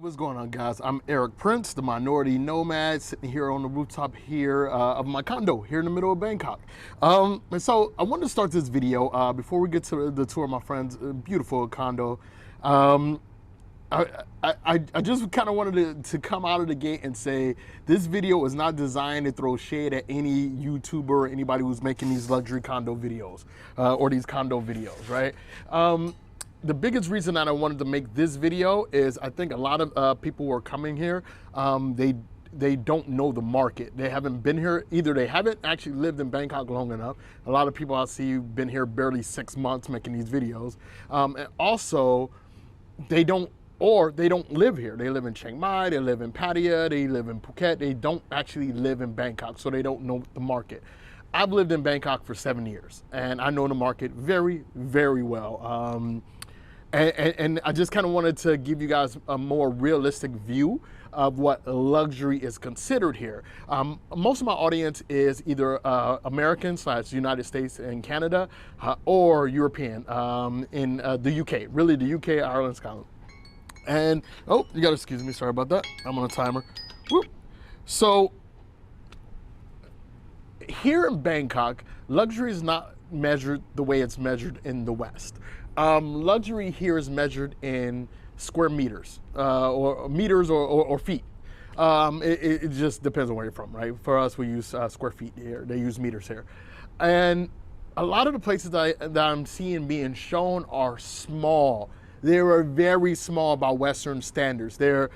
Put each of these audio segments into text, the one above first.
What's going on, guys? I'm Eric Prince, the minority nomad, sitting here on the rooftop here of my condo here in the middle of Bangkok. And so I wanted to start this video before we get to the tour of my friend's beautiful condo. I just kind of wanted to come out of the gate and say this video is not designed to throw shade at any YouTuber or anybody who's making these luxury condo videos or these condo videos, right? The biggest reason that I wanted to make this video is I think a lot of people who are coming here, they don't know the market. They haven't been here, either they haven't actually lived in Bangkok long enough. A lot of people I see been here barely 6 months making these videos. And also, they don't live here. They live in Chiang Mai, they live in Pattaya, they live in Phuket. They don't actually live in Bangkok, so they don't know the market. I've lived in Bangkok for 7 years, and I know the market very, very well. And I just kind of wanted to give you guys a more realistic view of what luxury is considered here. Most of my audience is either American / United States and Canada or European in the UK, really the UK, Ireland, Scotland. And, oh, you gotta excuse me, sorry about that. I'm on a timer. Whoop. So, here in Bangkok, luxury is not measured the way it's measured in the West. Luxury here is measured in square meters, or meters or feet. It just depends on where you're from, right? For us, we use square feet here. They use meters here. And a lot of the places that I'm seeing being shown are small. They are very small by Western standards. They're,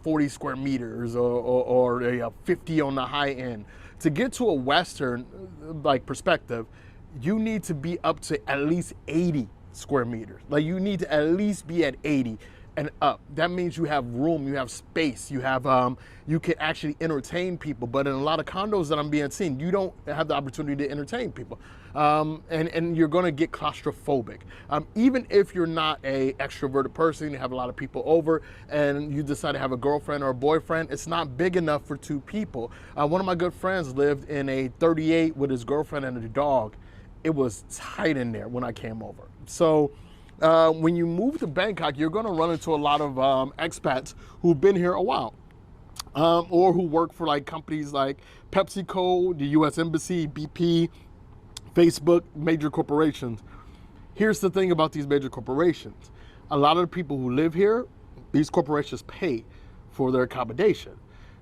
40 square meters or 50 on the high end. To get to a Western perspective, you need to be up to at least 80 square meters. Like, you need to at least be at 80 and up. That means you have room, you have space, you have you can actually entertain people. But in a lot of condos that I'm being seen, you don't have the opportunity to entertain people, and you're going to get claustrophobic. Even if you're not a extroverted person, you have a lot of people over, and you decide to have a girlfriend or a boyfriend, it's not big enough for 2 people. One of my good friends lived in a 38 with his girlfriend and a dog. It was tight in there when I came over. So when you move to Bangkok, you're going to run into a lot of expats who've been here a while, or who work for companies like PepsiCo, the U.S. Embassy, BP, Facebook, major corporations. Here's the thing about these major corporations. A lot of the people who live here, these corporations pay for their accommodation.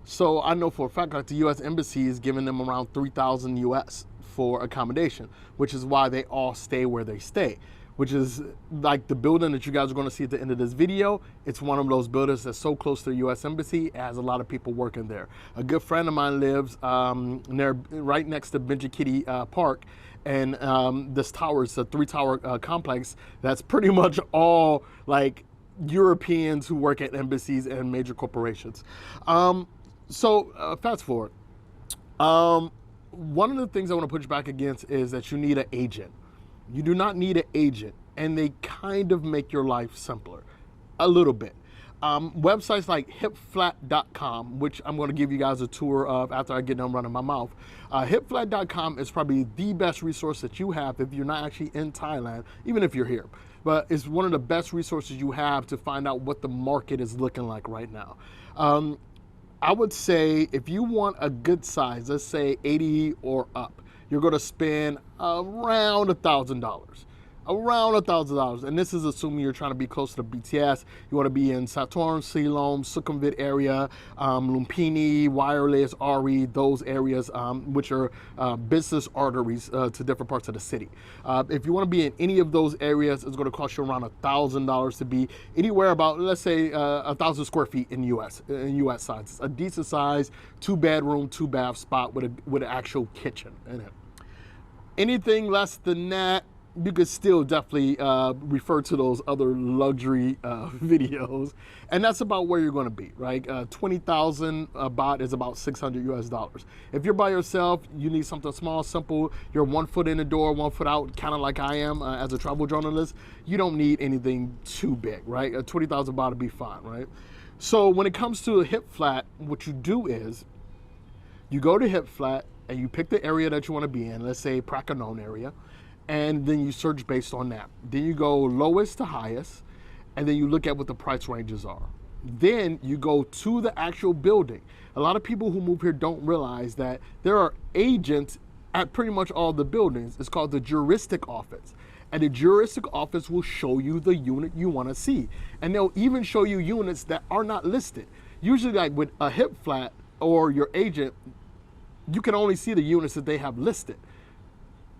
So I know for a fact the U.S. Embassy is giving them around $3,000 US for accommodation, which is why they all stay where they stay, which is like the building that you guys are going to see at the end of this video. It's one of those buildings that's so close to the U.S. Embassy, it has a lot of people working there. A good friend of mine lives right next to Benjikiti Park, and this tower is a 3-tower complex that's pretty much all Europeans who work at embassies and major corporations. So fast forward. One of the things I want to push back against is that you need an agent. You do not need an agent, and they kind of make your life simpler, a little bit. Websites like hipflat.com, which I'm going to give you guys a tour of after I get done running my mouth. Hipflat.com is probably the best resource that you have if you're not actually in Thailand, even if you're here. But it's one of the best resources you have to find out what the market is looking like right now. I would say if you want a good size, let's say 80 or up, you're going to spend around $1,000. Around $1,000, and this is assuming you're trying to be close to the BTS. You want to be in Saturn, Siloam, Sukhumvit area, Lumpini, Wireless, Ari, those areas, which are business arteries to different parts of the city. If you want to be in any of those areas, it's going to cost you around $1,000 to be anywhere about, let's say, 1,000 square feet in U.S. size. It's a decent size, 2-bedroom, 2-bath spot with an actual kitchen in it. Anything less than that, you could still definitely refer to those other luxury videos, and that's about where you're going to be, right? 20,000 baht is about $600 US. If you're by yourself, you need something small, simple. You're 1 foot in the door, 1 foot out, kind of like I am as a travel journalist. You don't need anything too big, right? 20,000 baht would be fine, right? So when it comes to a hip flat, what you do is you go to hip flat and you pick the area that you want to be in. Let's say Prakanon area. And then you search based on that. Then you go lowest to highest, and then you look at what the price ranges are. Then you go to the actual building. A lot of people who move here don't realize that there are agents at pretty much all the buildings. It's called the juristic office. And the juristic office will show you the unit you want to see. And they'll even show you units that are not listed. Usually, like with a hip flat or your agent, you can only see the units that they have listed.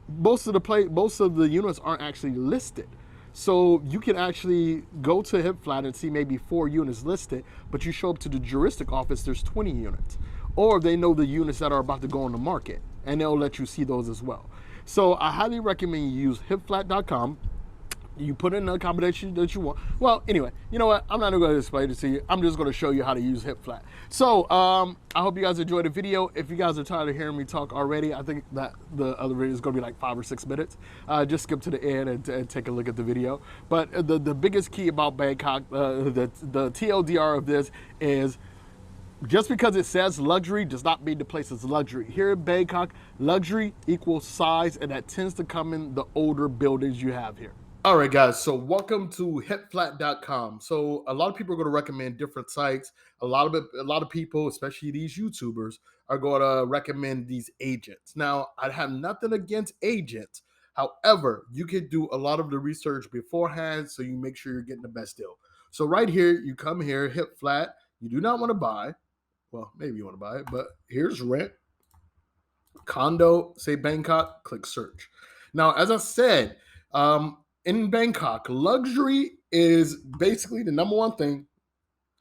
Most of the units aren't actually listed. So you can actually go to hip flat and see maybe 4 units listed, but you show up to the juristic office, there's 20 units. Or they know the units that are about to go on the market, and they'll let you see those as well. So I highly recommend you use hipflat.com. You put in the accommodation that you want. Well, anyway, you know what? I'm not going to explain it to you. I'm just going to show you how to use HipFlat. So I hope you guys enjoyed the video. If you guys are tired of hearing me talk already, I think that the other video is going to be like 5 or 6 minutes. Just skip to the end and take a look at the video. But the biggest key about Bangkok, the TLDR of this is, just because it says luxury does not mean the place is luxury. Here in Bangkok, luxury equals size, and that tends to come in the older buildings you have here. All right, guys. So welcome to hipflat.com. So a lot of people are going to recommend different sites. A lot of people, especially these YouTubers, are going to recommend these agents. Now, I have nothing against agents. However, you can do a lot of the research beforehand, so you make sure you're getting the best deal. So right here, you come here, HipFlat. You do not want to buy. Well, maybe you want to buy it, but here's rent. Condo, say Bangkok, click search. Now, as I said, in Bangkok, luxury is basically the number one thing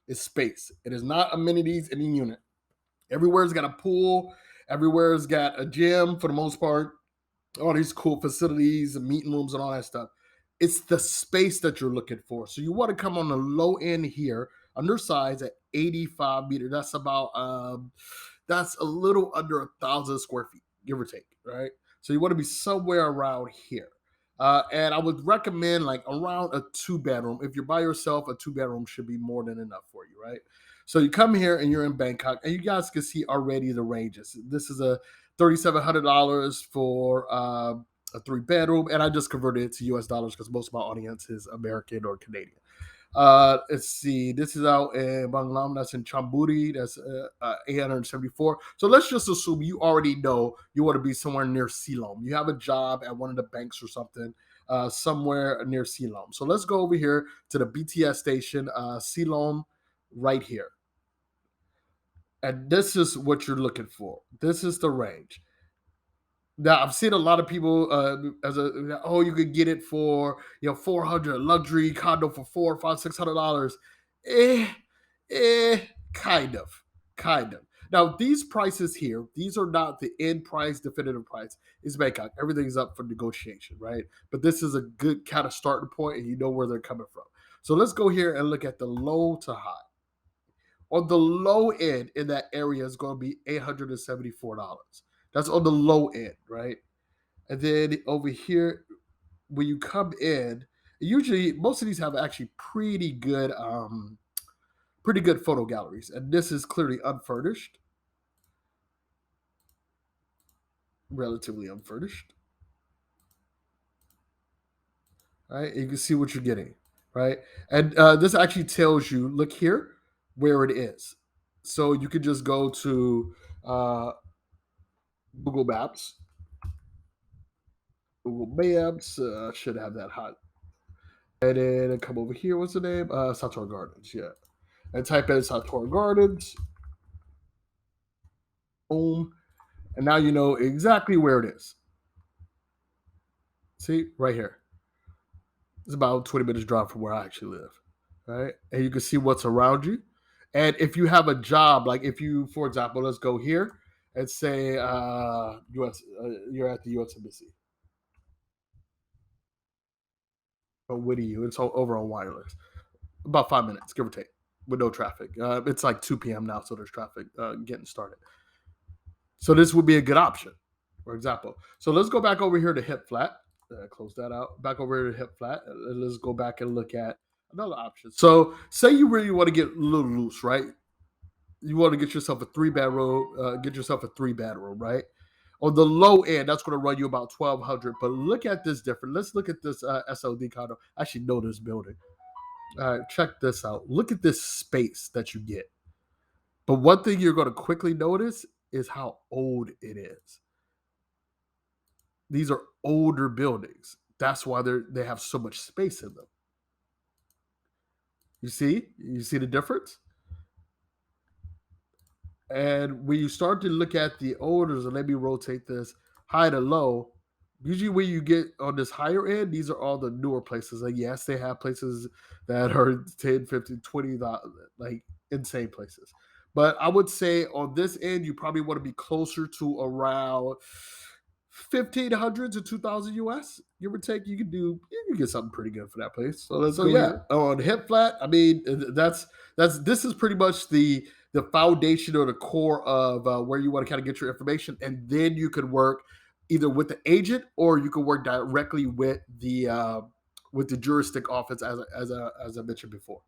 is space. It is not amenities in a unit. Everywhere's got a pool. Everywhere's got a gym for the most part. All these cool facilities and meeting rooms and all that stuff. It's the space that you're looking for. So you want to come on the low end here, undersized at 85 meters. That's about that's a little under 1,000 square feet, give or take, right? So you want to be somewhere around here. And I would recommend like around a 2-bedroom. If you're by yourself, a 2-bedroom should be more than enough for you, right? So you come here and you're in Bangkok, and you guys can see already the ranges. This is a $3,700 for a 3-bedroom, and I just converted it to US dollars because most of my audience is American or Canadian. Let's see. This is out in Banglam. That's in Chamburi. That's 874. So let's just assume you already know you want to be somewhere near Silom. You have a job at one of the banks or something, somewhere near Silom. So let's go over here to the BTS station, Silom, right here. And this is what you're looking for. This is the range. Now I've seen a lot of people you could get it for 400, luxury condo for $400, $500, $600. Eh, kind of. Now these prices here, these are not the end price, definitive price. It's Bangkok. Everything's up for negotiation, right? But this is a good kind of starting point, and you know where they're coming from. So let's go here and look at the low to high. On the low end in that area is going to be $874. That's on the low end, right? And then over here, when you come in, usually most of these have actually pretty good photo galleries. And this is clearly unfurnished, relatively unfurnished. Right? You can see what you're getting, right? And this actually tells you, look here, where it is. So you could just go to Google Maps. Google Maps should have that hot. And then come over here. What's the name? Sator Gardens. Yeah. And type in Sator Gardens. Boom. And now you know exactly where it is. See, right here. It's about 20 minutes drive from where I actually live. Right. And you can see what's around you. And if you have a job, like if you, for example, let's go here and say US, you're at the U.S. Embassy. What do you? It's over on wireless. About 5 minutes, give or take, with no traffic. It's like 2 p.m. now, so there's traffic getting started. So this would be a good option, for example. So let's go back over here to hip flat. Close that out. Back over here to hip flat. Let's go back and look at another option. So say you really want to get a little loose, right? You want to get yourself a 3-bedroom, right? On the low end, that's going to run you about 1,200. But look at this different. Let's look at this SLD condo. I actually know this building. All right, check this out. Look at this space that you get. But one thing you're going to quickly notice is how old it is. These are older buildings. That's why they have so much space in them. You see? You see the difference? And when you start to look at the odors, and let me rotate this high to low, usually when you get on this higher end, these are all the newer places. Like, yes, they have places that are 10, 15, 20, like insane places. But I would say on this end, you probably want to be closer to around 1,500 to 2,000 US, give or take. You can get something pretty good for that place. So yeah, Mhm. on hip flat, I mean, this is pretty much the foundation or the core of where you want to kind of get your information, and then you could work either with the agent or you can work directly with the juristic office, as I mentioned before.